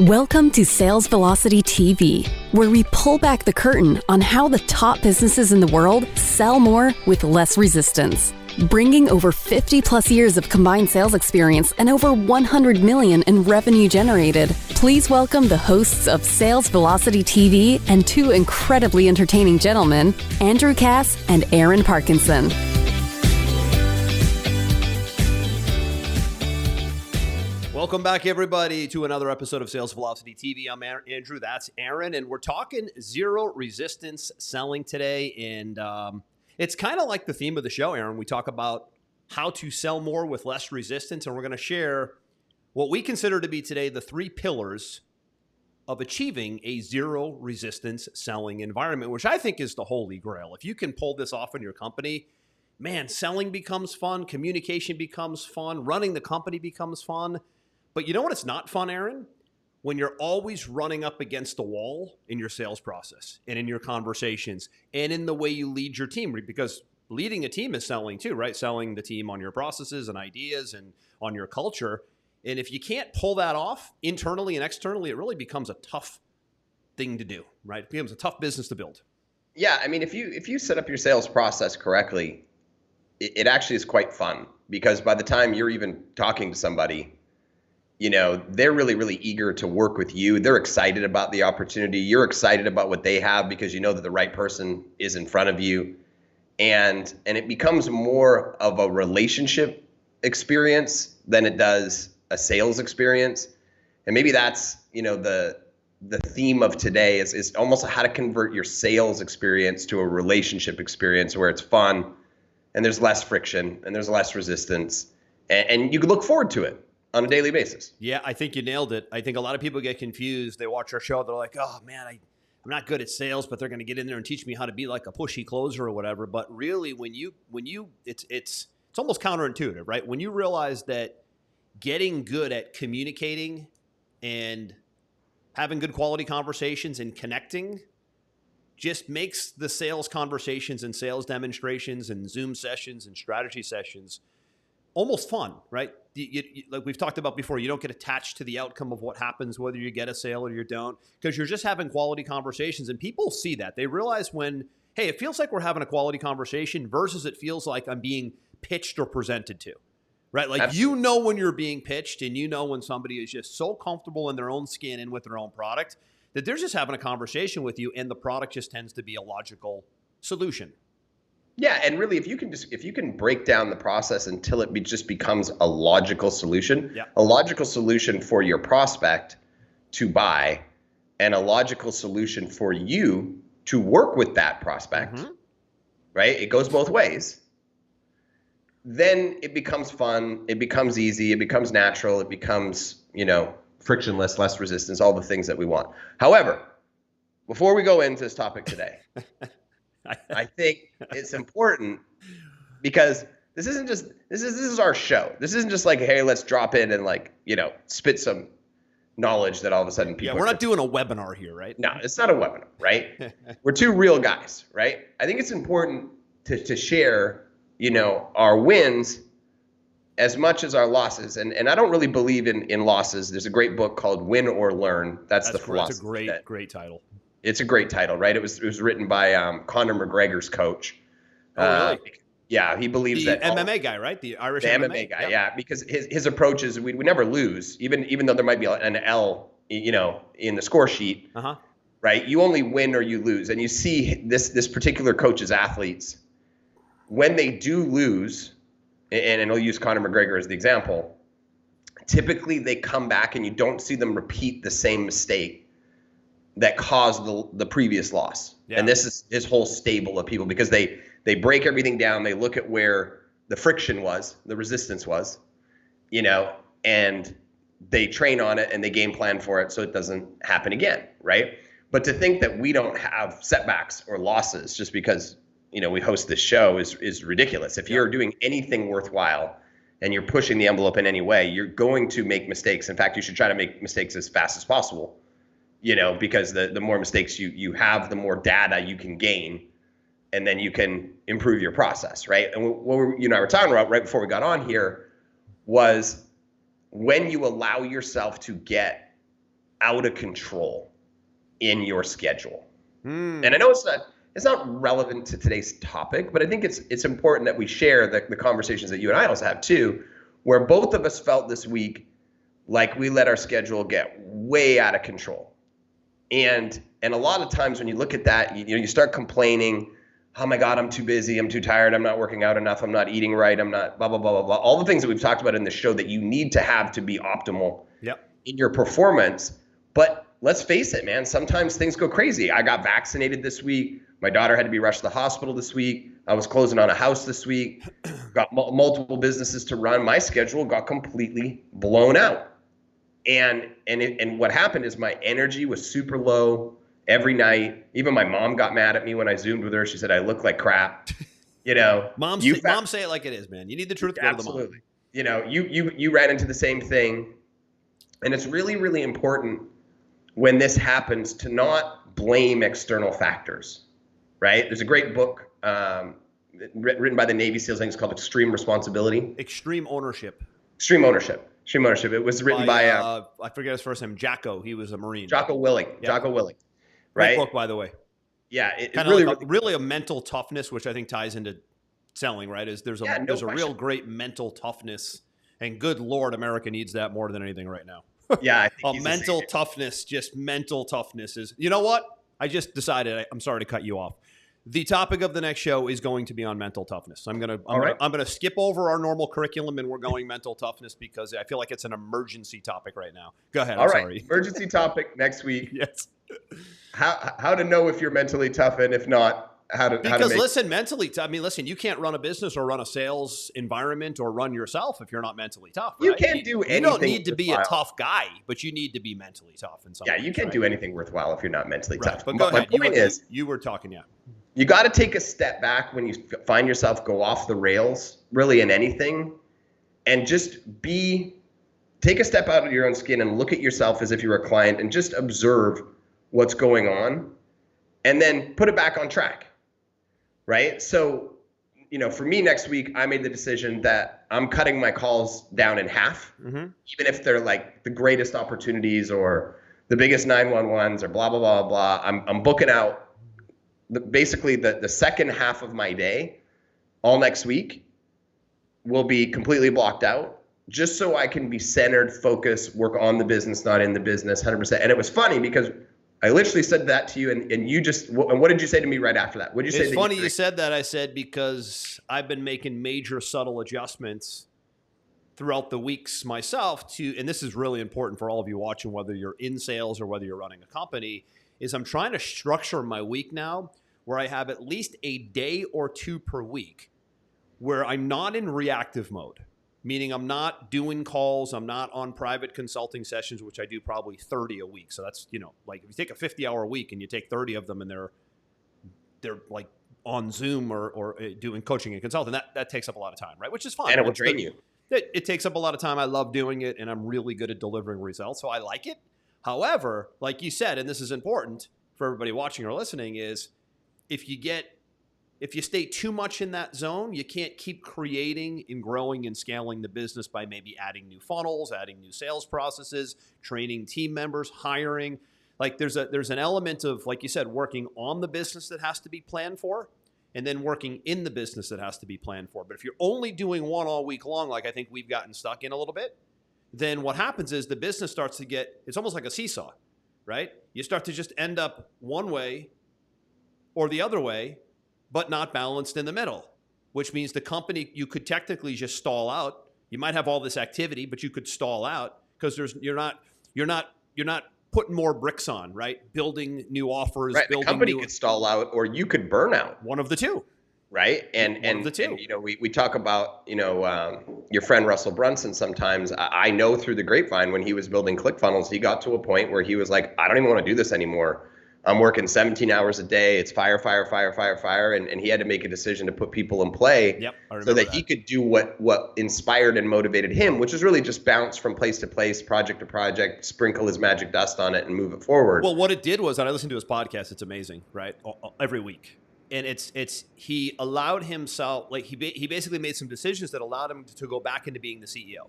Welcome to Sales Velocity TV, where we pull back the curtain on how the top businesses in the world sell more with less resistance. Bringing over 50 plus years of combined sales experience and over 100 million in revenue generated, please welcome the hosts of Sales Velocity TV and two incredibly entertaining gentlemen, Andrew Cass and Aaron Parkinson. Welcome back, everybody, to another episode of Sales Velocity TV. I'm Andrew, that's Aaron, and we're talking zero resistance selling today. And it's kind of like the theme of the show, Aaron. We talk about how to sell more with less resistance, and we're going to share what we consider to be today the three pillars of achieving a zero resistance selling environment, which I think is the holy grail. If you can pull this off in your company, man, selling becomes fun, communication becomes fun, running the company becomes fun. But you know what? It's not fun, Aaron? When you're always running up against the wall in your sales process and in your conversations and in the way you lead your team, because leading a team is selling too, right? Selling the team on your processes and ideas and on your culture. And if you can't pull that off internally and externally, it really becomes a tough thing to do, right? It becomes a tough business to build. Yeah, I mean, if you set up your sales process correctly, it actually is quite fun, because by the time you're even talking to somebody, you know, they're really, really eager to work with you. They're excited about the opportunity. You're excited about what they have because you know that the right person is in front of you. And it becomes more of a relationship experience than it does a sales experience. And maybe that's, you know, the theme of today is almost how to convert your sales experience to a relationship experience where it's fun and there's less friction and there's less resistance and you can look forward to it on a daily basis. Yeah, I think you nailed it. I think a lot of people get confused. They watch our show. They're like, oh, man, I'm not good at sales, but they're going to get in there and teach me how to be like a pushy closer or whatever. But really, when you it's almost counterintuitive, right? When you realize that getting good at communicating and having good quality conversations and connecting just makes the sales conversations and sales demonstrations and Zoom sessions and strategy sessions almost fun, right? Like we've talked about before, you don't get attached to the outcome of what happens, whether you get a sale or you don't, because you're just having quality conversations. And people see that. They realize when, hey, it feels like we're having a quality conversation versus it feels like I'm being pitched or presented to, right? Like Absolutely. You know when you're being pitched and you know when somebody is just so comfortable in their own skin and with their own product that they're just having a conversation with you and the product just tends to be a logical solution. Yeah, and really, if you can break down the process until it just becomes a logical solution, a logical solution for your prospect to buy, and a logical solution for you to work with that prospect, right? It goes both ways. Then it becomes fun, it becomes easy, it becomes natural, it becomes, you know, frictionless, less resistance, all the things that we want. However, before we go into this topic today, I think it's important because this is our show. This isn't just like, hey, let's drop in and like, you know, spit some knowledge that all of a sudden people. Yeah, we're not doing a webinar here, right? No, it's not a webinar, right? We're two real guys, right? I think it's important to share, you know, our wins as much as our losses. And I don't really believe in losses. There's a great book called Win or Learn. That's the philosophy. That's a great title. It's a great title, right? It was written by Conor McGregor's coach. Oh, really? Yeah, he believes the that MMA guy, right? The Irish MMA guy. Yeah, because his approach is we never lose, even though there might be an L, you know, in the score sheet. Right? You only win or you lose, and you see this particular coach's athletes when they do lose, and I'll use Conor McGregor as the example. Typically, they come back and you don't see them repeat the same mistake that caused the previous loss. Yeah. And this is his whole stable of people, because they break everything down. They look at where the friction was, the resistance was, you know, and they train on it and they game plan for it so it doesn't happen again, right? But to think that we don't have setbacks or losses just because, you know, we host this show is ridiculous. If you're doing anything worthwhile and you're pushing the envelope in any way, you're going to make mistakes. In fact, you should try to make mistakes as fast as possible. You know, because the more mistakes you have, the more data you can gain, and then you can improve your process, right? And what you and I were talking about right before we got on here was when you allow yourself to get out of control in your schedule. And I know it's not relevant to today's topic, but I think it's important that we share the conversations that you and I also have too, where both of us felt this week like we let our schedule get way out of control. And a lot of times when you look at that, you start complaining, oh my God, I'm too busy, I'm too tired, I'm not working out enough, I'm not eating right, I'm not blah, blah, blah, blah, blah. All the things that we've talked about in the show that you need to have to be optimal in your performance. But let's face it, man, sometimes things go crazy. I got vaccinated this week. My daughter had to be rushed to the hospital this week. I was closing on a house this week. Got multiple businesses to run. My schedule got completely blown out. And what happened is my energy was super low every night. Even my mom got mad at me when I Zoomed with her. She said I look like crap. Mom say it like it is, man. You need the truth. Absolutely. Go to the mom. You ran into the same thing. And it's really, really important when this happens to not blame external factors, right? There's a great book written by the Navy SEALs. I think it's called Extreme Responsibility. Extreme Ownership. It was written by I forget his first name, Jocko. He was a Marine. Jocko Willing. Right? Great book, by the way. Yeah, it's really a mental toughness, which I think ties into selling, right? There's a real great mental toughness, and good Lord, America needs that more than anything right now. Yeah, I think mental toughness, just mental toughness is. You know what? I just decided. I'm sorry to cut you off. The topic of the next show is going to be on mental toughness. I'm gonna skip over our normal curriculum and we're going mental toughness because I feel like it's an emergency topic right now. Go ahead. I'm sorry. Emergency topic next week. Yes. How to know if you're mentally tough and if not, mentally tough. I mean, listen, you can't run a business or run a sales environment or run yourself if you're not mentally tough. Right? You can't do anything. You don't need to be a tough guy, but you need to be mentally tough. You can't do anything worthwhile if you're not mentally tough. But go ahead. My point is, you were talking, you got to take a step back when you find yourself go off the rails, really in anything, and just take a step out of your own skin and look at yourself as if you're a client and just observe what's going on and then put it back on track. Right? So, for me next week, I made the decision that I'm cutting my calls down in half, even if they're like the greatest opportunities or the biggest 911s or blah, blah, blah, blah. I'm booking out basically the second half of my day all next week will be completely blocked out just so I can be centered, focused, work on the business, not in the business 100%. And it was funny because I literally said that to you, and you just. And what did you say to me right after that? What did you say? It's funny you said that. I said because I've been making major subtle adjustments throughout the weeks myself and this is really important for all of you watching, whether you're in sales or whether you're running a company, is I'm trying to structure my week now where I have at least a day or two per week where I'm not in reactive mode. Meaning I'm not doing calls, I'm not on private consulting sessions, which I do probably 30 a week. So that's, like if you take a 50-hour week and you take 30 of them and they're like on Zoom or doing coaching and consulting, that takes up a lot of time, right? Which is fine. And it will drain you. It takes up a lot of time. I love doing it and I'm really good at delivering results. So I like it. However, like you said, and this is important for everybody watching or listening, is if you stay too much in that zone, you can't keep creating and growing and scaling the business by maybe adding new funnels, adding new sales processes, training team members, hiring. Like there's an element of, like you said, working on the business that has to be planned for and then working in the business that has to be planned for. But if you're only doing one all week long, like I think we've gotten stuck in a little bit, then what happens is the business starts to it's almost like a seesaw, right? You start to just end up one way or the other way, but not balanced in the middle, which means the company, you could technically just stall out. You might have all this activity, but you could stall out because you're not putting more bricks on, right? Building new offers. Right. The company could stall out, or you could burn out. One of the two. Right. And the two. And, we talk about, your friend Russell Brunson sometimes. I know through the grapevine when he was building ClickFunnels, he got to a point where he was like, I don't even want to do this anymore. I'm working 17 hours a day. It's fire. And he had to make a decision to put people in play so that he could do what inspired and motivated him, which is really just bounce from place to place, project to project, sprinkle his magic dust on it and move it forward. Well, what it did was, and I listened to his podcast, it's amazing, right? Every week. And he allowed himself, like he basically made some decisions that allowed him to go back into being the CEO,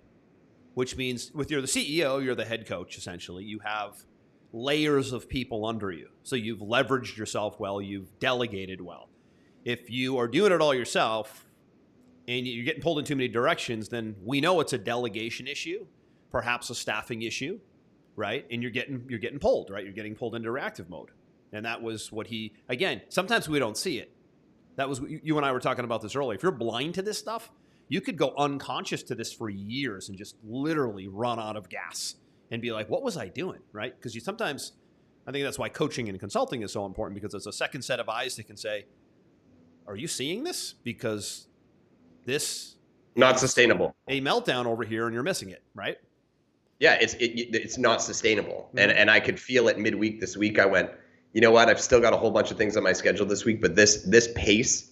which means you're the CEO, you're the head coach, essentially. You have layers of people under you. So you've leveraged yourself well, you've delegated well. If you are doing it all yourself and you're getting pulled in too many directions, then we know it's a delegation issue, perhaps a staffing issue, right? And you're getting pulled, right? You're getting pulled into reactive mode. And that was what again, sometimes we don't see it. That was, you and I were talking about this earlier. If you're blind to this stuff, you could go unconscious to this for years and just literally run out of gas and be like, what was I doing, right? Because I think that's why coaching and consulting is so important, because it's a second set of eyes that can say, are you seeing this? Because this not sustainable. A meltdown over here and you're missing it, right? Yeah, it's not sustainable. Mm-hmm. And I could feel it midweek this week. I went, you know what? I've still got a whole bunch of things on my schedule this week, but this pace,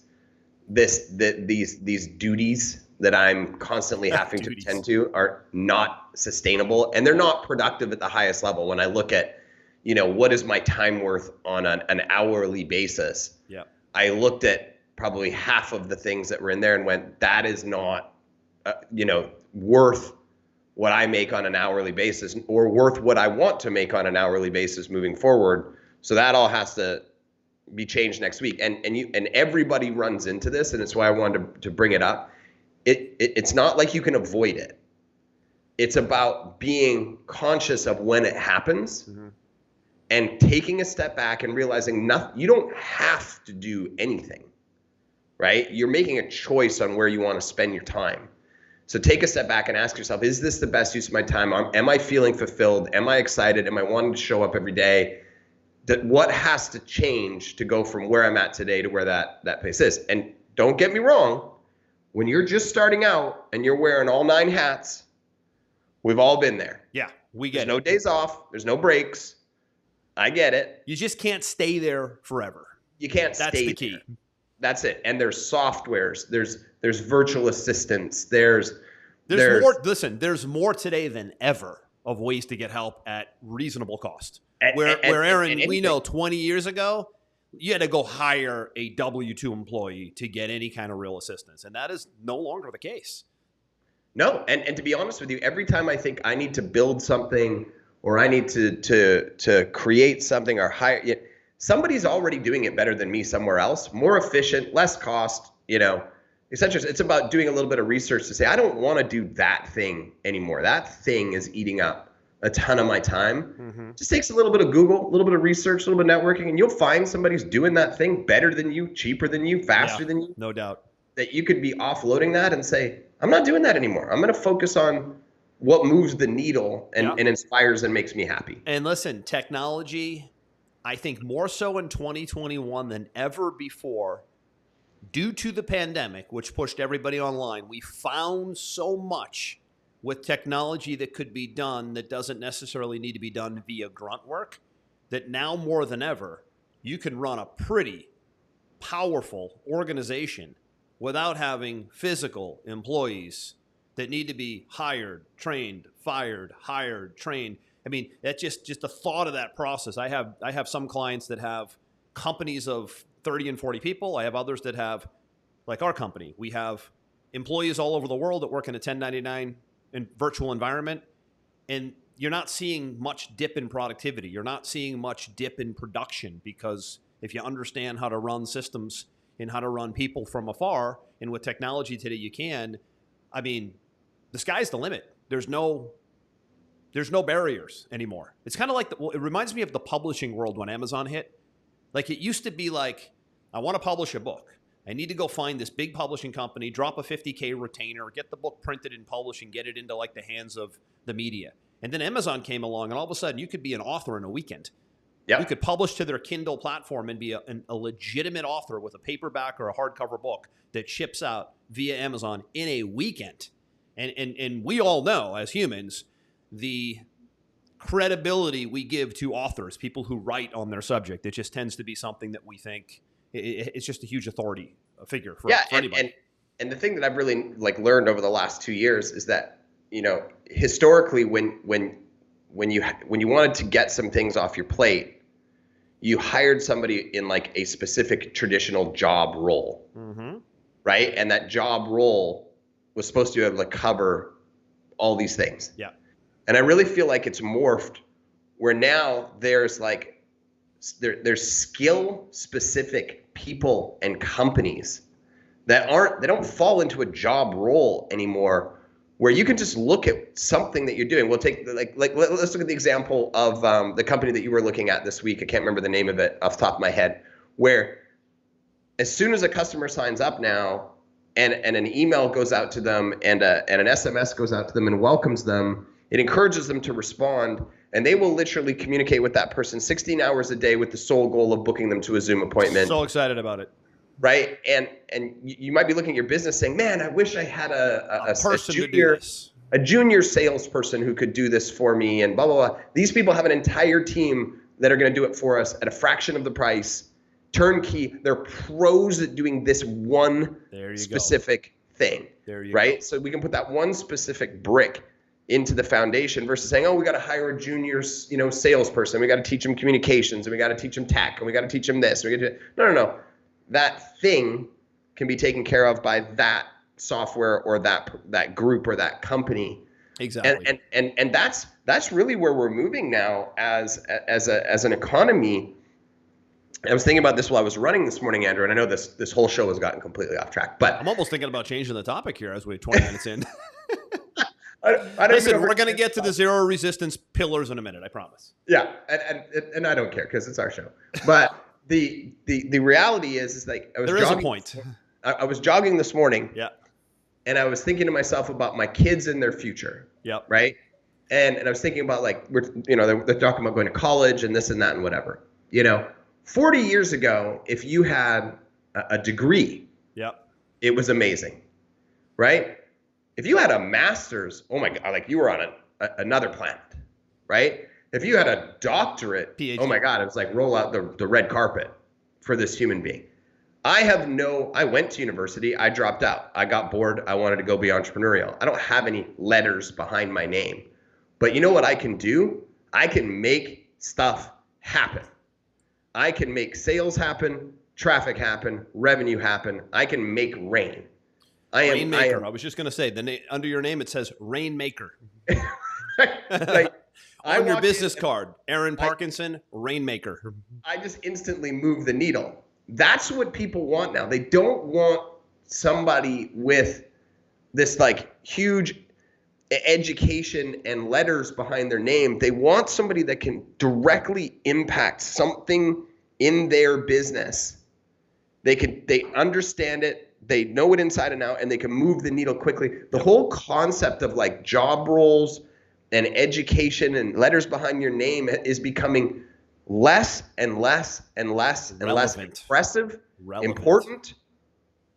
these duties that I'm constantly having to attend to are not sustainable, and they're not productive at the highest level. When I look at, what is my time worth on an hourly basis? Yeah. I looked at probably half of the things that were in there and went, that is not, worth what I make on an hourly basis, or worth what I want to make on an hourly basis moving forward. So that all has to be changed next week. And everybody runs into this, and it's why I wanted to bring it up. It's not like you can avoid it. It's about being conscious of when it happens, mm-hmm. and taking a step back and realizing you don't have to do anything, right? You're making a choice on where you want to spend your time. So take a step back and ask yourself, is this the best use of my time? Am I feeling fulfilled? Am I excited? Am I wanting to show up every day? What has to change to go from where I'm at today to where that place is? And don't get me wrong, when you're just starting out and you're wearing all 9 hats, we've all been there. Yeah, we get it. There's no days off. There's no breaks. I get it. You just can't stay there forever. You can't stay there. That's the key. That's it. And there's softwares. There's virtual assistants. There's more. Listen, there's more today than ever of ways to get help at reasonable cost. Where Aaron, we know 20 years ago, you had to go hire a W-2 employee to get any kind of real assistance. And that is no longer the case. No. And to be honest with you, every time I think I need to build something, or I need to create something, or hire, somebody's already doing it better than me somewhere else, more efficient, less cost, essentially. It's about doing a little bit of research to say, I don't want to do that thing anymore. That thing is eating up a ton of my time. Mm-hmm. Just takes a little bit of Google, a little bit of research, a little bit of networking, and you'll find somebody's doing that thing better than you, cheaper than you, faster than you. No doubt. That you could be offloading that and say, I'm not doing that anymore. I'm going to focus on what moves the needle and inspires and makes me happy. And listen, technology, I think more so in 2021 than ever before, due to the pandemic, which pushed everybody online, we found so much with technology that could be done that doesn't necessarily need to be done via grunt work, that now more than ever, you can run a pretty powerful organization without having physical employees that need to be hired, trained, fired, hired, trained. I mean, that's just the thought of that process. I have some clients that have companies of 30 and 40 people. I have others that have, like our company, we have employees all over the world that work in a 1099 virtual environment, and you're not seeing much dip in productivity. You're not seeing much dip in production, because if you understand how to run systems and how to run people from afar, and with technology today you can, I mean, the sky's the limit. There's no barriers anymore. It's kind of like it reminds me of the publishing world when Amazon hit. Like, it used to be like, I want to publish a book. I need to go find this big publishing company, drop a $50K retainer, get the book printed and published, and get it into like the hands of the media. And then Amazon came along, and all of a sudden you could be an author in a weekend. Yep. You could publish to their Kindle platform and be a legitimate author with a paperback or a hardcover book that ships out via Amazon in a weekend. And we all know, as humans, the credibility we give to authors, people who write on their subject, it just tends to be something that we think it's just a huge authority figure for anybody. And the thing that I've really learned over the last 2 years is that, historically when you wanted to get some things off your plate, you hired somebody in like a specific traditional job role, mm-hmm. right? And that job role was supposed to be able to cover all these things. Yeah. And I really feel like it's morphed where now there's like, there's skill specific people and companies that they don't fall into a job role anymore, where you can just look at something that you're doing. We'll take let's look at the example of the company that you were looking at this week. I can't remember the name of it off the top of my head, where as soon as a customer signs up now and an email goes out to them and an SMS goes out to them and welcomes them, it encourages them to respond, and they will literally communicate with that person 16 hours a day with the sole goal of booking them to a Zoom appointment. So excited about it. Right. And you might be looking at your business saying, man, I wish I had a person junior, to do this. A junior salesperson who could do this for me and blah, blah, blah. These people have an entire team that are going to do it for us at a fraction of the price, turnkey. They're pros at doing this one specific thing. There you right. Go. So we can put that one specific brick into the foundation versus saying, oh, we got to hire a junior, salesperson. We got to teach them communications, and we got to teach them tech, and we got to teach them this. No. That thing can be taken care of by that software or that group or that company. Exactly. And that's really where we're moving now as an economy. I was thinking about this while I was running this morning, Andrew, and I know this whole show has gotten completely off track, but I'm almost thinking about changing the topic here as we're 20 minutes in. Listen, we're going to get to the zero resistance pillars in a minute, I promise. Yeah, and I don't care because it's our show. But the reality is like there is a point. I was jogging this morning. Yeah. And I was thinking to myself about my kids and their future. Yep. Right. And I was thinking about like they're talking about going to college and this and that and whatever. 40 years ago, if you had a degree, yep, it was amazing, right? If you had a master's, oh my God, like you were on another planet, right? If you had a doctorate, PhD. Oh my God, it was like roll out the red carpet for this human being. I went to university, I dropped out. I got bored, I wanted to go be entrepreneurial. I don't have any letters behind my name. But you know what I can do? I can make stuff happen. I can make sales happen, traffic happen, revenue happen. I can make rain. Rainmaker. I was just going to say, under your name it says Rainmaker. Like, on your business card, Aaron Parkinson, Rainmaker. I just instantly move the needle. That's what people want now. They don't want somebody with this like huge education and letters behind their name. They want somebody that can directly impact something in their business. They understand it, they know it inside and out, and they can move the needle quickly. The whole concept of like job roles and education and letters behind your name is becoming less and less and less and less impressive, important.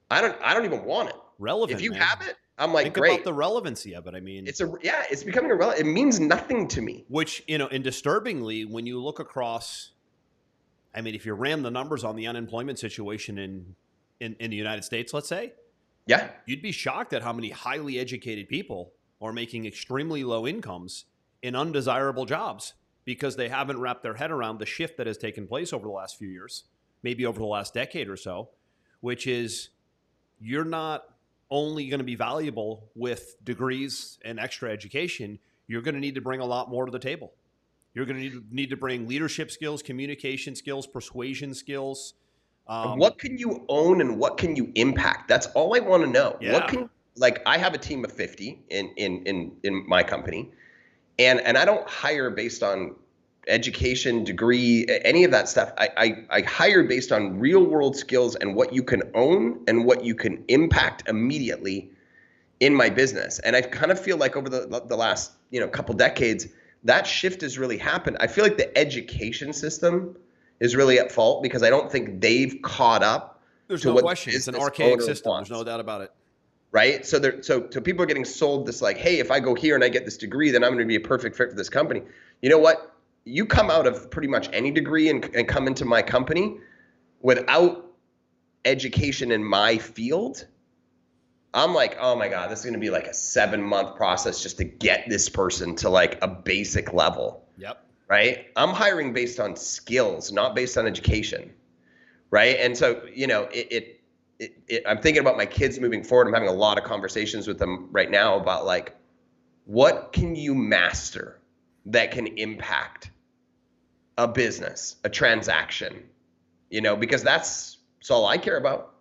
I don't even want it. Relevant. If you have it, I'm like, think great. about the relevancy of it. I mean, it's becoming irrelevant. It means nothing to me. Which, and disturbingly, when you look across, I mean, if you ran the numbers on the unemployment situation in the United States, let's say, yeah, you'd be shocked at how many highly educated people are making extremely low incomes in undesirable jobs because they haven't wrapped their head around the shift that has taken place over the last few years, maybe over the last decade or so, which is you're not only going to be valuable with degrees and extra education, you're going to need to bring a lot more to the table. You're going to need to bring leadership skills, communication skills, persuasion skills. What can you own and what can you impact? That's all I want to know. Yeah. I have a team of 50 in my company, and I don't hire based on education, degree, any of that stuff. I hire based on real world skills and what you can own and what you can impact immediately in my business. And I kind of feel like over the last couple decades, that shift has really happened. I feel like the education system is really at fault because I don't think they've caught up. There's no question. It's an archaic system. Wants. There's no doubt about it. Right? So people are getting sold this like, hey, if I go here and I get this degree, then I'm going to be a perfect fit for this company. You know what? You come out of pretty much any degree and come into my company without education in my field, I'm like, oh my God, this is going to be like a 7-month process just to get this person to like a basic level. Yep. Right? I'm hiring based on skills, not based on education. Right? And so, I'm thinking about my kids moving forward. I'm having a lot of conversations with them right now about like, what can you master that can impact a business, a transaction, because that's all I care about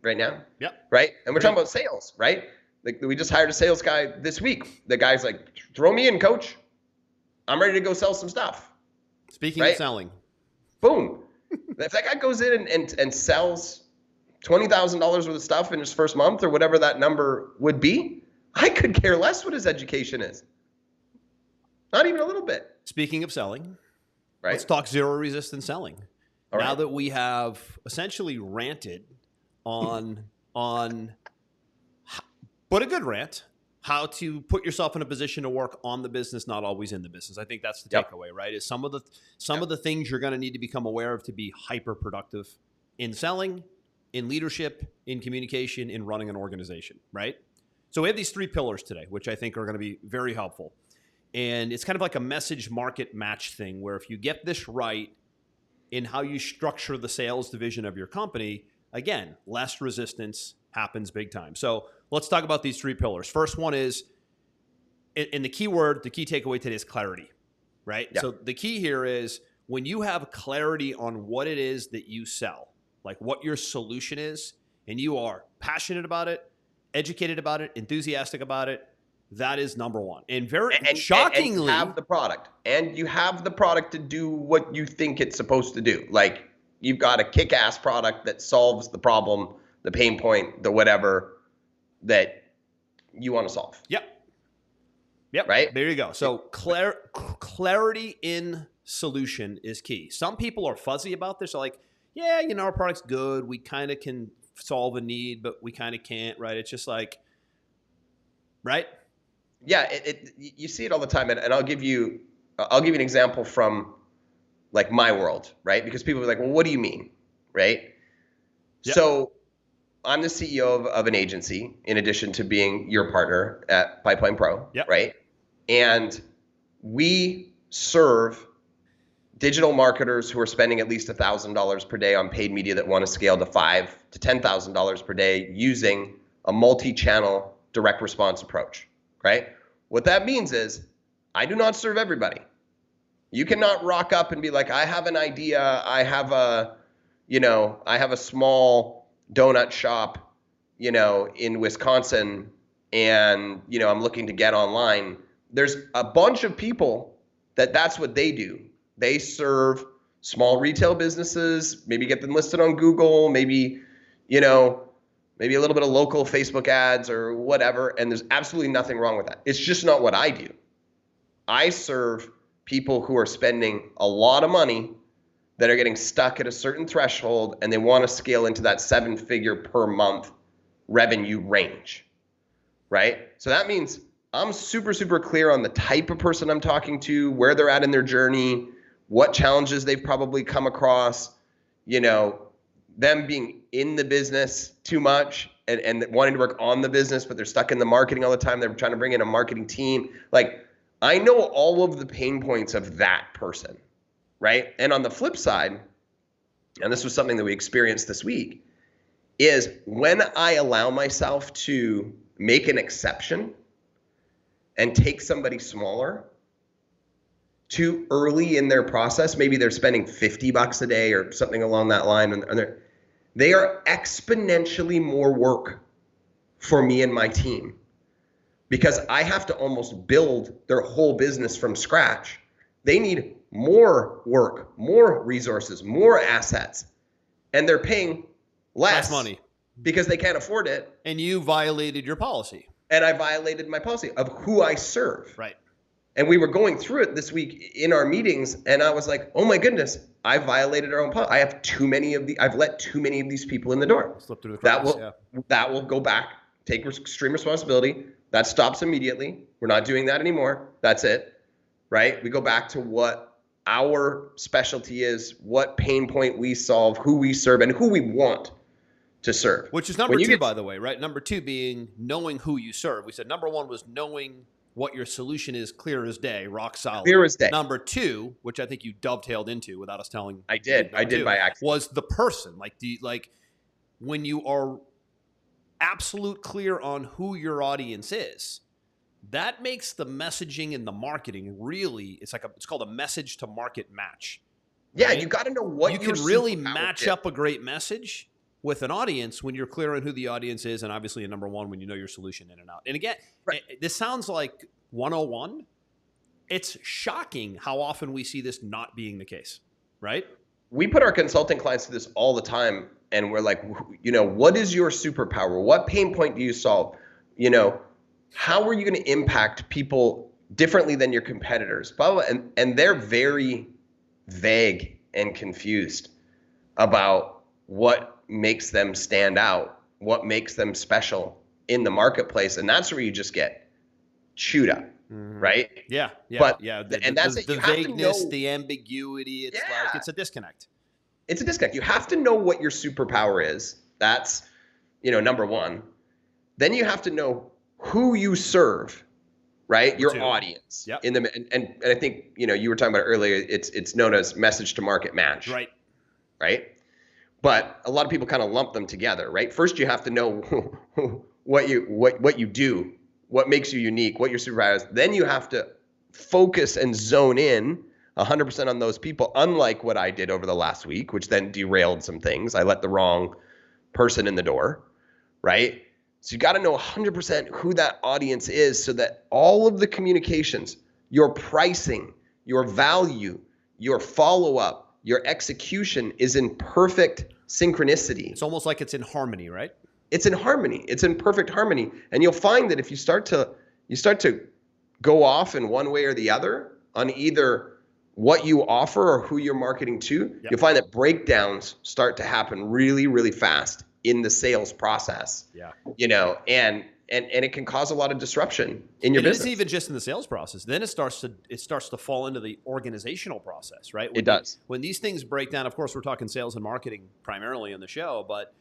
right now. Yep. Right. And we're talking about sales, right? Like we just hired a sales guy this week. The guy's like, throw me in, coach. I'm ready to go sell some stuff. Speaking of selling. Boom. If that guy goes in and sells $20,000 worth of stuff in his first month or whatever that number would be, I could care less what his education is. Not even a little bit. Speaking of selling, right? Let's talk zero resistance selling. All now right. that we have essentially ranted on but a good rant, how to put yourself in a position to work on the business, not always in the business. I think that's the takeaway, right? Is some of the things you're going to need to become aware of to be hyper productive in selling, in leadership, in communication, in running an organization, right? So we have these 3 pillars today, which I think are going to be very helpful. And it's kind of like a message market match thing where if you get this right in how you structure the sales division of your company, again, less resistance happens big time. So let's talk about these 3 pillars. First one is, and the key takeaway today is clarity, right? Yeah. So the key here is when you have clarity on what it is that you sell, like what your solution is, and you are passionate about it, educated about it, enthusiastic about it, that is number one. And shockingly, and you have the product. And you have the product to do what you think it's supposed to do. Like you've got a kick-ass product that solves the problem, the pain point, the whatever that you want to solve. Yep. Right? There you go. So clarity in solution is key. Some people are fuzzy about this. They're like, yeah, our product's good. We kind of can solve a need, but we kind of can't, right? It's just like, right? Yeah, you see it all the time, and I'll give you an example from like my world, right? Because people are like, well, what do you mean, right? Yep. So I'm the CEO of an agency, in addition to being your partner at Pipeline Pro, right? And we serve digital marketers who are spending at least $1,000 per day on paid media that want to scale to $5,000 to $10,000 per day using a multi-channel direct response approach, right? What that means is I do not serve everybody. You cannot rock up and be like, I have an idea. I have a small donut shop, in Wisconsin, and, I'm looking to get online. There's a bunch of people that's what they do. They serve small retail businesses, maybe get them listed on Google, maybe a little bit of local Facebook ads or whatever. And there's absolutely nothing wrong with that. It's just not what I do. I serve people who are spending a lot of money that are getting stuck at a certain threshold and they want to scale into that 7-figure per month revenue range, right? So that means I'm super, super clear on the type of person I'm talking to, where they're at in their journey, what challenges they've probably come across, them being in the business too much and wanting to work on the business, but they're stuck in the marketing all the time. They're trying to bring in a marketing team. Like, I know all of the pain points of that person, right? And on the flip side, and this was something that we experienced this week, is when I allow myself to make an exception and take somebody smaller too early in their process, maybe they're spending $50 a day or something along that line, and they are exponentially more work for me and my team because I have to almost build their whole business from scratch. They need more work, more resources, more assets, and they're paying less money because they can't afford it. And you violated your policy. And I violated my policy of who I serve. Right. And we were going through it this week in our meetings, and I was like, "Oh my goodness, I violated our own policy. I've let too many of these people in the door. Slip through the cracks, that will go back, take extreme responsibility. That stops immediately. We're not doing that anymore. That's it, right? We go back to what our specialty is, what pain point we solve, who we serve, and who we want to serve. Which is number 2, by the way, right? Number 2 being knowing who you serve. We said number 1 was knowing what your solution is, clear as day, rock solid. Clear as day. Number 2, which I think you dovetailed into without us telling. I did by accident. Was the person. Like when you are absolute clear on who your audience is, that makes the messaging and the marketing really, it's called a message to market match. Yeah, right? you got to know what you your can really superpower match is. up a great message with an audience when you're clear on who the audience is, and obviously, number one, when you know your solution in and out. And again, Right. this sounds like 101. It's shocking how often we see this not being the case, right? We put our consulting clients through this all the time, and we're like, what is your superpower? What pain point do you solve? How are you going to impact people differently than your competitors? Blah, blah, blah. And they're very vague and confused about what makes them stand out, what makes them special in the marketplace. And that's where you just get chewed up, right? Yeah. But And that's it. The You have to vagueness, know- the ambiguity. It's like it's a disconnect. It's a disconnect. You have to know what your superpower is. That's, number one. Then you have to know who you serve, right? Your audience. Yep. And I think, you were talking about earlier, it's known as message to market match. Right. Right? But a lot of people kind of lump them together, right? First you have to know what you do, what makes you unique, what your superpower is. Then you have to focus and zone in 100% on those people, unlike what I did over the last week, which then derailed some things. I let the wrong person in the door, right? So you got to know 100% who that audience is so that all of the communications, your pricing, your value, your follow-up, your execution is in perfect synchronicity. It's almost like it's in harmony, right? It's in harmony. It's in perfect harmony. And you'll find that if you start to go off in one way or the other on either what you offer or who you're marketing to, you'll find that breakdowns start to happen really, really fast in the sales process. Yeah. And it can cause a lot of disruption in your business. It isn't even just in the sales process. Then it starts to fall into the organizational process, right? It does. When these things break down, of course, we're talking sales and marketing primarily on the show, but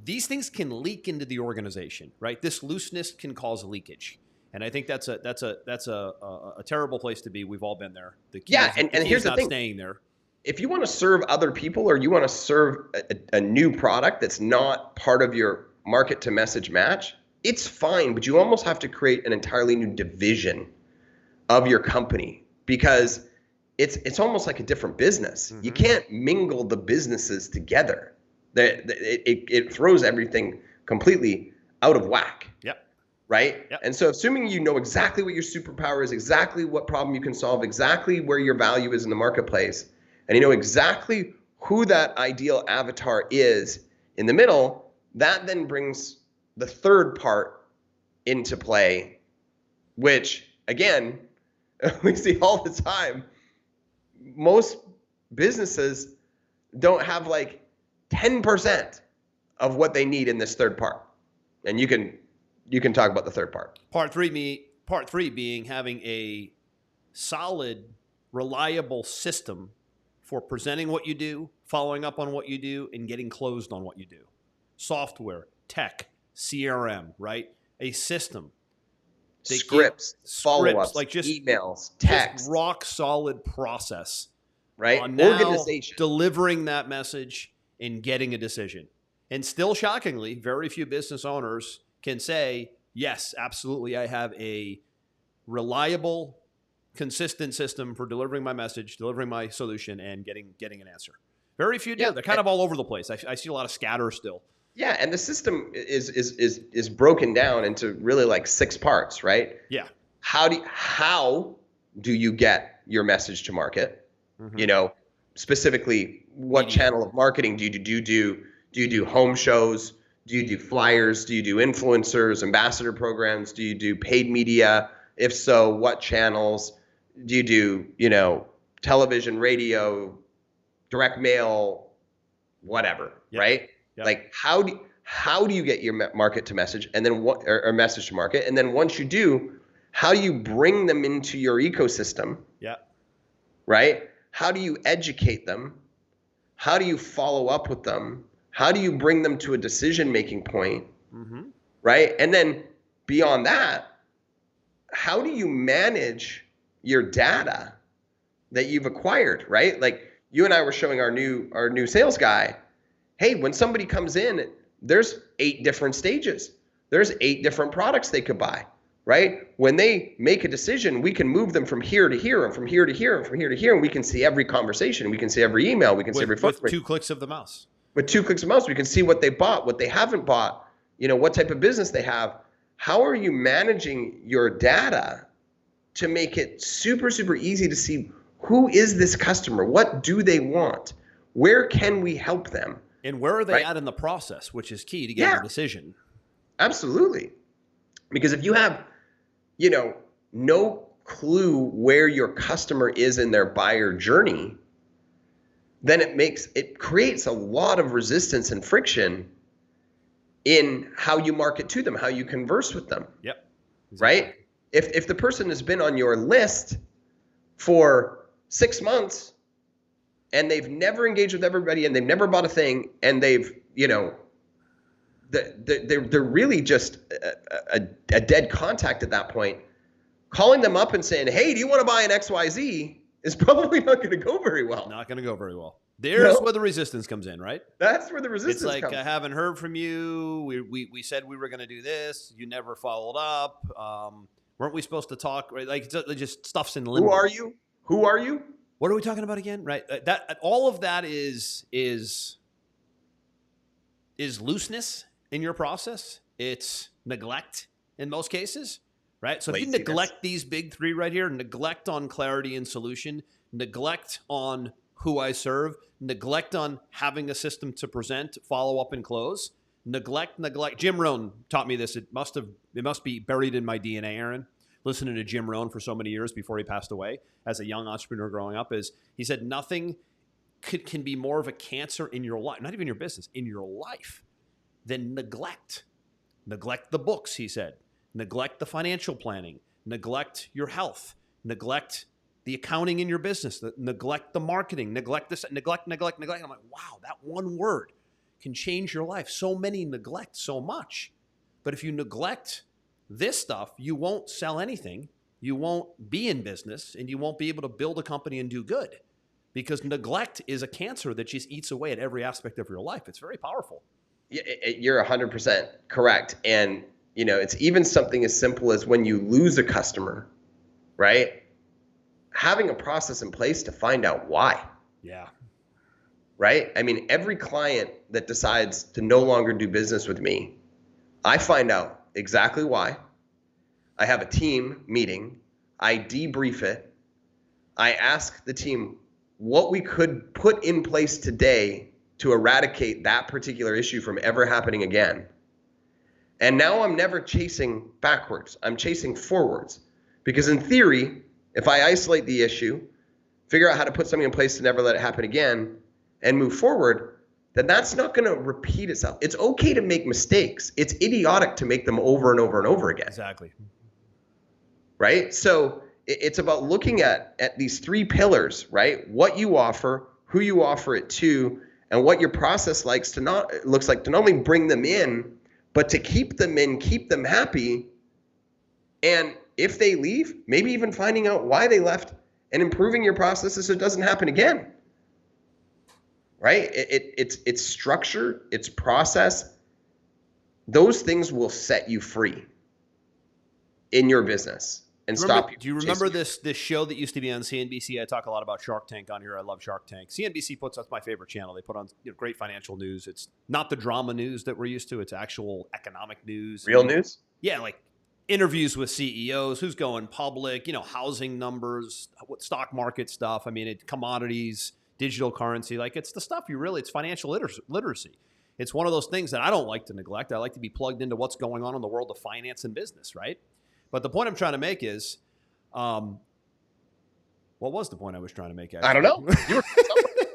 these things can leak into the organization, right? This looseness can cause leakage. And I think that's a terrible place to be. We've all been there. And here's the thing. Staying there. If you want to serve other people or you want to serve a new product that's not part of your market to message match, it's fine, but you almost have to create an entirely new division of your company because it's almost like a different business. You can't mingle the businesses together. It throws everything completely out of whack. Yep. Right? Yep. And so assuming you know exactly what your superpower is, exactly what problem you can solve, exactly where your value is in the marketplace, and you know exactly who that ideal avatar is in the middle, that then brings the third part into play, which, again, we see all the time. Most businesses don't have like 10% of what they need in this third part. And you can talk about the third part. Part three being having a solid, reliable system for presenting what you do, following up on what you do, and getting closed on what you do. Software, tech, CRM, right? A system. Scripts, follow-ups, like just emails, text. Just rock solid process. Right? On now organization. Delivering that message and getting a decision. And still shockingly, very few business owners can say, yes, absolutely, I have a reliable, consistent system for delivering my message, delivering my solution, and getting an answer. Very few do. Yeah, They're kind of all over the place. I see a lot of scatter still. Yeah, and the system is broken down into really like 6 parts, right? Yeah. How do you get your message to market? You know, specifically, what channel of marketing do you do? Do you do home shows? Do you do flyers? Do you do influencers, ambassador programs? Do you do paid media? If so, what channels? Do you do, television, radio, direct mail, whatever, right? Yep. Like how do you get your market to message and then or message to market? And then once you do, how do you bring them into your ecosystem? Yeah. Right? How do you educate them? How do you follow up with them? How do you bring them to a decision-making point? Right? And then beyond that, how do you manage your data that you've acquired, right? Like you and I were showing our new sales guy, hey, when somebody comes in, there's 8 different stages. There's 8 different products they could buy. right? When they make a decision, we can move them from here to here and from here to here and from here to here. And we can see every conversation. We can see every email. We can see every phone. With 2 clicks of the mouse. With 2 clicks of the mouse, we can see what they bought, what they haven't bought, what type of business they have. How are you managing your data to make it super, super easy to see who is this customer? What do they want? Where can we help them? And where are they at in the process, which is key to getting a decision. Absolutely. Because if you have, no clue where your customer is in their buyer journey, then it creates a lot of resistance and friction in how you market to them, how you converse with them. Yep. Exactly. Right? If the person has been on your list for 6 months and they've never engaged with everybody and they've never bought a thing and they've, they're really just a dead contact at that point, calling them up and saying, hey, do you want to buy an XYZ is probably not going to go very well. Not going to go very well. There's where the resistance comes in, right? That's where the resistance comes. It's like, I haven't heard from you. We said we were going to do this. You never followed up. Weren't we supposed to talk? Right? Like, it just stuff's in limbo. Who are you? What are we talking about again? Right? That all of that is looseness in your process. It's neglect in most cases, right? So if you neglect these big 3 right here, neglect on clarity and solution, neglect on who I serve, neglect on having a system to present, follow up, and close, neglect. Jim Rohn taught me this. It must be buried in my DNA, Aaron. Listening to Jim Rohn for so many years before he passed away as a young entrepreneur growing up, is he said nothing can be more of a cancer in your life, not even your business, in your life, than neglect. Neglect the books, he said. Neglect the financial planning. Neglect your health. Neglect the accounting in your business. Neglect the marketing. Neglect this. Neglect. I'm like, wow, that one word can change your life. So many neglect so much. But if you neglect this stuff, you won't sell anything. You won't be in business, and you won't be able to build a company and do good, because neglect is a cancer that just eats away at every aspect of your life. It's very powerful. You're 100% correct. And, it's even something as simple as when you lose a customer, right? Having a process in place to find out why. Yeah. Right? I mean, every client that decides to no longer do business with me, I find out exactly why. I have a team meeting. I debrief it. I ask the team what we could put in place today to eradicate that particular issue from ever happening again. And now I'm never chasing backwards. I'm chasing forwards. Because in theory, if I isolate the issue, figure out how to put something in place to never let it happen again, and move forward, then that's not going to repeat itself. It's okay to make mistakes. It's idiotic to make them over and over and over again. Exactly. Right? So it's about looking at these 3 pillars, right? What you offer, who you offer it to, and what your process looks like to not only bring them in, but to keep them in, keep them happy. And if they leave, maybe even finding out why they left and improving your processes so it doesn't happen again. Right? It's structure, it's process. Those things will set you free in your business and stop you. Do you remember this show that used to be on CNBC? I talk a lot about Shark Tank on here. I love Shark Tank. CNBC that's my favorite channel. They put on great financial news. It's not the drama news that we're used to. It's actual economic news. Real news? Yeah, like interviews with CEOs, who's going public, housing numbers, what stock market stuff. I mean, commodities, digital currency. Like, it's the stuff it's financial literacy. It's one of those things that I don't like to neglect. I like to be plugged into what's going on in the world of finance and business, right? But the point I'm trying to make is, what was the point I was trying to make? Actually? I don't know.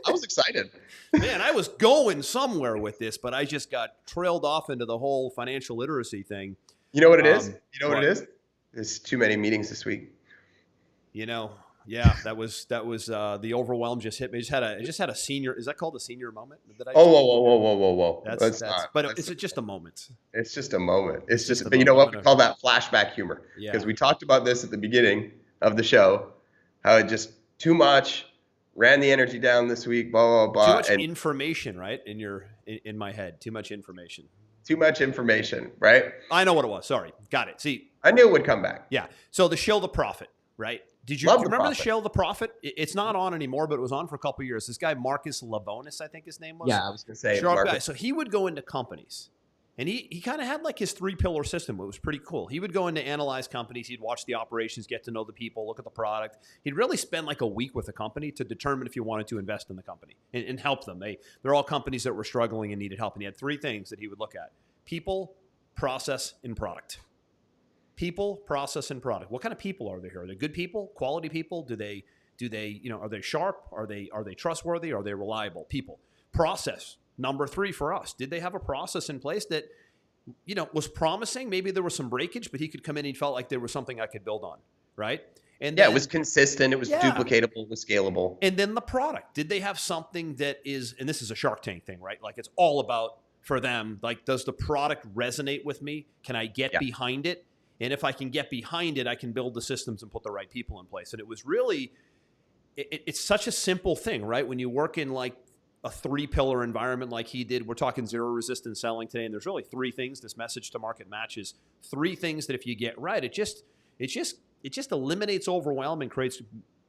I was excited. Man, I was going somewhere with this, but I just got trailed off into the whole financial literacy thing. You know what it is? What it is? There's too many meetings this week. Yeah, that was the overwhelm just hit me. I just had a senior. Is that called a senior moment? Whoa. It's just a moment. It's just a moment. It's just but you know what? We call that flashback humor. Yeah. Because we talked about this at the beginning of the show, how it just too much, ran the energy down this week, blah, blah, blah. Too much information, right? In my head. Too much information. Too much information, right? I know what it was. Sorry. Got it. See, I knew it would come back. Yeah. So the show, The Profit, right? Do you remember the show, The Profit? It's not on anymore, but it was on for a couple of years. This guy, Marcus Lavonis, I think his name was. Yeah, I was going to say. Sharp guy. So he would go into companies. And he kind of had like his 3-pillar system. It was pretty cool. He would go in to analyze companies. He'd watch the operations, get to know the people, look at the product. He'd really spend like a week with the company to determine if you wanted to invest in the company and help them. They're all companies that were struggling and needed help. And he had 3 things that he would look at: people, process, and product. People, process, and product. What kind of people are there here? Are they good people, quality people? Do they, are they sharp? Are they trustworthy? Are they reliable? People. Process. Number 3 for us. Did they have a process in place that, was promising? Maybe there was some breakage, but he could come in and he felt like there was something I could build on, right? And then, it was consistent. It was duplicatable. It was scalable. And then the product. Did they have something that is, and this is a Shark Tank thing, right? Like it's all about, for them, like, does the product resonate with me? Can I get behind it? And if I can get behind it, I can build the systems and put the right people in place. And it was really, it's such a simple thing, right? When you work in like a 3-pillar environment like he did, we're talking zero resistance selling today. And there's really 3 things, this message to market matches, 3 things that if you get right, it just eliminates overwhelm and creates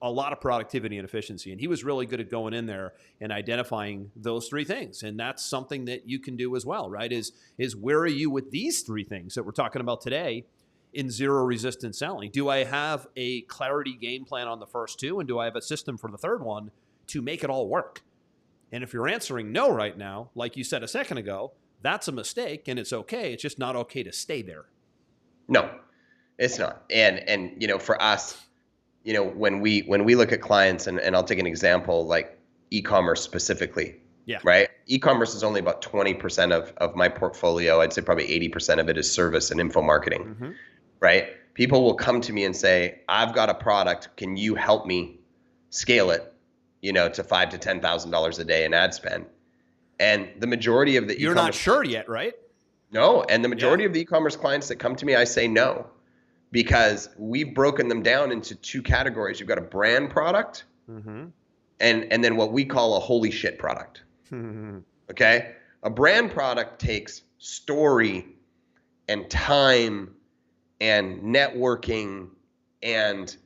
a lot of productivity and efficiency. And he was really good at going in there and identifying those 3 things. And that's something that you can do as well, right? Is where are you with these 3 things that we're talking about today in zero resistance selling? Do I have a clarity game plan on the first 2? And do I have a system for the third one to make it all work? And if you're answering no right now, like you said a second ago, that's a mistake and it's okay. It's just not okay to stay there. No, it's not. And for us, when we look at clients, and I'll take an example like e-commerce specifically. Yeah. Right. E-commerce is only about 20% of my portfolio. I'd say probably 80% of it is service and info marketing. Mm-hmm. Right. People will come to me and say, I've got a product. Can you help me scale it, to $5,000 to $10,000 a day in ad spend? And the majority of the you're not sure yet, right? No. And the majority of the e-commerce clients that come to me, I say no, because we've broken them down into 2 categories. You've got a brand product and then what we call a holy shit product. Okay. A brand product takes story and time and networking and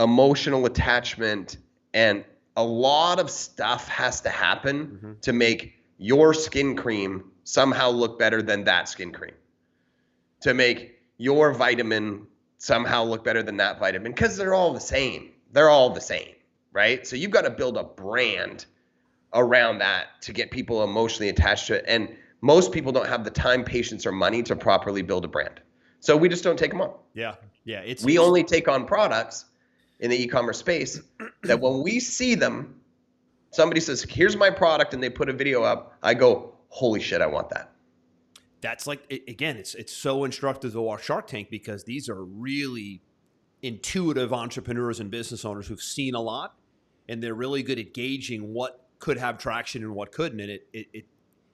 emotional attachment, and a lot of stuff has to happen to make your skin cream somehow look better than that skin cream, to make your vitamin somehow look better than that vitamin, because they're all the same. They're all the same, right? So you've got to build a brand around that to get people emotionally attached to it. And most people don't have the time, patience, or money to properly build a brand. So we just don't take them on. Yeah. Yeah. We only take on products in the e-commerce space that when we see them, somebody says, here's my product, and they put a video up, I go, holy shit, I want that. That's like, again, it's so instructive to watch Shark Tank, because these are really intuitive entrepreneurs and business owners who've seen a lot, and they're really good at gauging what could have traction and what couldn't. And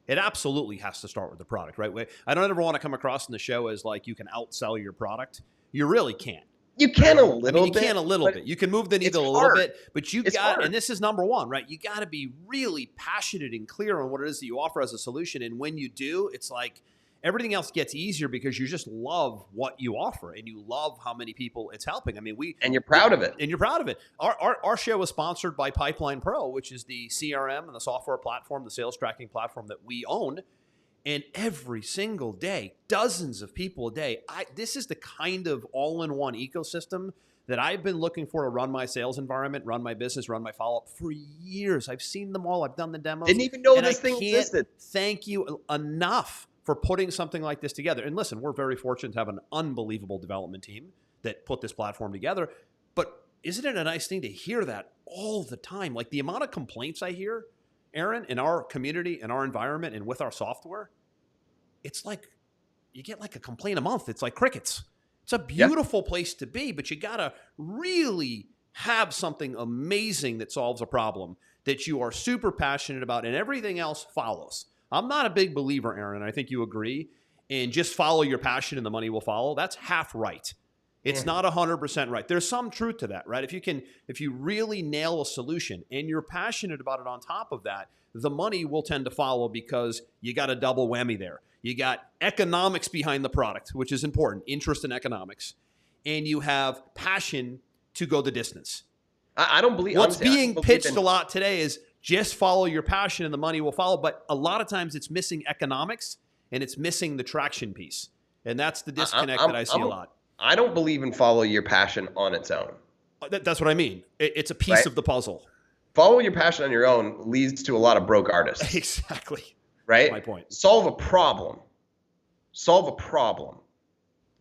it absolutely has to start with the product, right? I don't ever want to come across in the show as like you can outsell your product. You really can't. You can a little bit. You can a little bit. You can move the needle a little bit, but and this is number 1, right? You got to be really passionate and clear on what it is that you offer as a solution. And when you do, it's like everything else gets easier because you just love what you offer and you love how many people it's helping. I mean, and you're proud of it. And you're proud of it. Our show is sponsored by Pipeline Pro, which is the CRM and the software platform, the sales tracking platform that we own. And every single day, dozens of people a day, this is the kind of all-in-one ecosystem that I've been looking for to run my sales environment, run my business, run my follow-up for years. I've seen them all. I've done the demos. Didn't even know this thing existed. Thank you enough for putting something like this together. And listen, we're very fortunate to have an unbelievable development team that put this platform together. But isn't it a nice thing to hear that all the time? Like the amount of complaints I hear, Aaron, in our community, in our environment, and with our software, it's like you get like a complaint a month. It's like crickets. It's a beautiful place to be, but you got to really have something amazing that solves a problem that you are super passionate about, and everything else follows. I'm not a big believer, Aaron, I think you agree, in just follow your passion and the money will follow. That's half right. It's not 100% right. There's some truth to that, right? If you really nail a solution and you're passionate about it on top of that, the money will tend to follow because you got a double whammy there. You got economics behind the product, which is important, interest in economics, and you have passion to go the distance. I don't believe what's being pitched a lot today is just follow your passion and the money will follow. But a lot of times it's missing economics and it's missing the traction piece. And that's the disconnect that I see a lot. I don't believe in follow your passion on its own. That's what I mean. It's a piece of the puzzle. Follow your passion on your own leads to a lot of broke artists. Exactly. Right? My point. Solve a problem.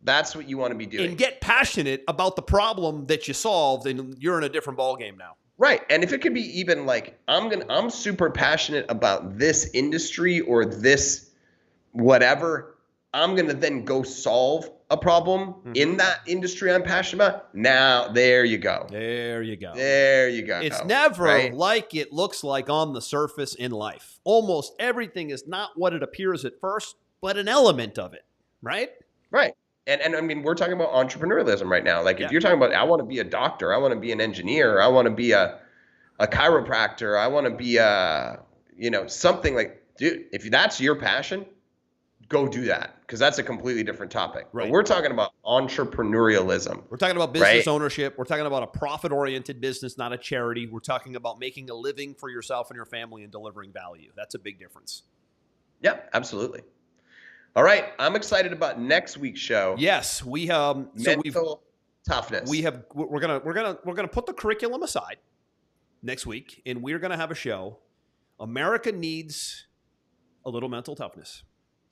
That's what you want to be doing. And get passionate about the problem that you solved, and you're in a different ballgame now. Right. And if it could be even like, I'm super passionate about this industry or this whatever, I'm going to then go solve a problem in that industry I'm passionate about. Now, there you go. It's never like it looks like on the surface in life. Almost everything is not what it appears at first, but an element of it, right? Right. And I mean, we're talking about entrepreneurialism right now. Like if you're talking about, I want to be a doctor, I want to be an engineer, I want to be a chiropractor, I want to be something like, dude, if that's your passion, go do that, because that's a completely different topic. Right. But we're talking about entrepreneurialism. We're talking about business ownership. We're talking about a profit-oriented business, not a charity. We're talking about making a living for yourself and your family and delivering value. That's a big difference. Yeah, absolutely. All right, I'm excited about next week's show. Yes, we mental toughness. We're gonna put the curriculum aside next week, and we're gonna have a show. America needs a little mental toughness.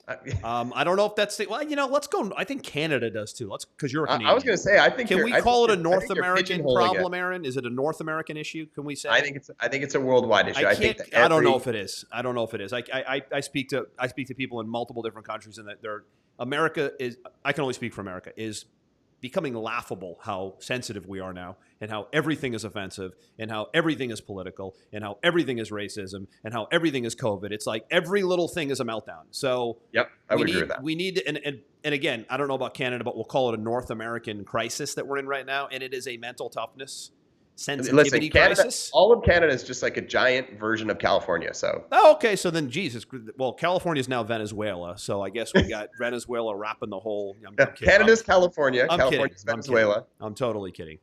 I don't know if that's let's go. I think Canada does too. Because you're a Canadian. I was going to say, can we call it a North American problem, Aaron? Is it a North American issue? Can we say? I think it's a worldwide issue. I don't know if it is. I speak to people in multiple different countries, and that America is. I can only speak for America. Is becoming laughable how sensitive we are now, and how everything is offensive, and how everything is political, and how everything is racism, and how everything is COVID. It's like every little thing is a meltdown. So yep, I would agree with that. We need, and again, I don't know about Canada, but we'll call it a North American crisis that we're in right now, and it is a mental toughness sensitivity crisis. All of Canada is just like a giant version of California. So okay, so then Jesus, well, California is now Venezuela, so I guess we got Venezuela wrapping the whole. Canada's California. California's Venezuela. I'm totally kidding.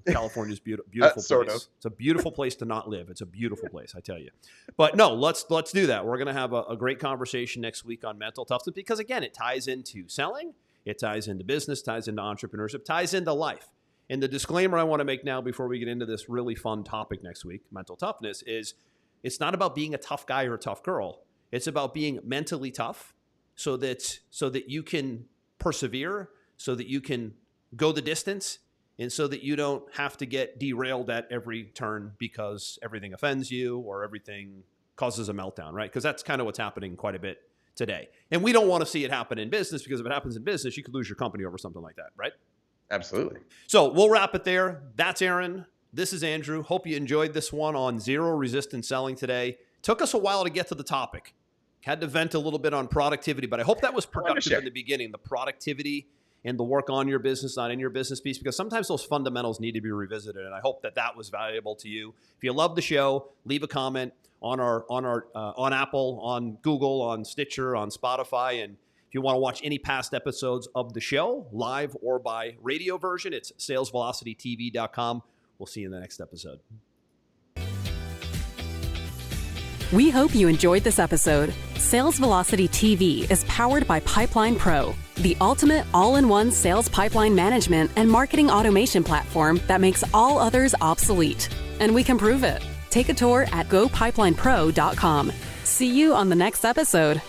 California's beautiful sort place. of. It's a beautiful place to not live. It's a beautiful place, I tell you. But no, let's do that. We're gonna have a great conversation next week on mental toughness, because again, it ties into selling, it ties into business, ties into entrepreneurship, ties into life. And the disclaimer I want to make now before we get into this really fun topic next week, mental toughness, is it's not about being a tough guy or a tough girl. It's about being mentally tough so that you can persevere, so that you can go the distance, and so that you don't have to get derailed at every turn because everything offends you or everything causes a meltdown, right? Because that's kind of what's happening quite a bit today. And we don't want to see it happen in business, because if it happens in business, you could lose your company over something like that, right? Absolutely. So we'll wrap it there. That's Aaron. This is Andrew. Hope you enjoyed this one on zero resistance selling today. Took us a while to get to the topic. Had to vent a little bit on productivity, but I hope that was productive in the beginning. The productivity and the work on your business, not in your business piece, because sometimes those fundamentals need to be revisited. And I hope that was valuable to you. If you love the show, leave a comment on on Apple, on Google, on Stitcher, on Spotify, and if you want to watch any past episodes of the show, live or by radio version, it's salesvelocitytv.com. We'll see you in the next episode. We hope you enjoyed this episode. Sales Velocity TV is powered by Pipeline Pro, the ultimate all-in-one sales pipeline management and marketing automation platform that makes all others obsolete. And we can prove it. Take a tour at gopipelinepro.com. See you on the next episode.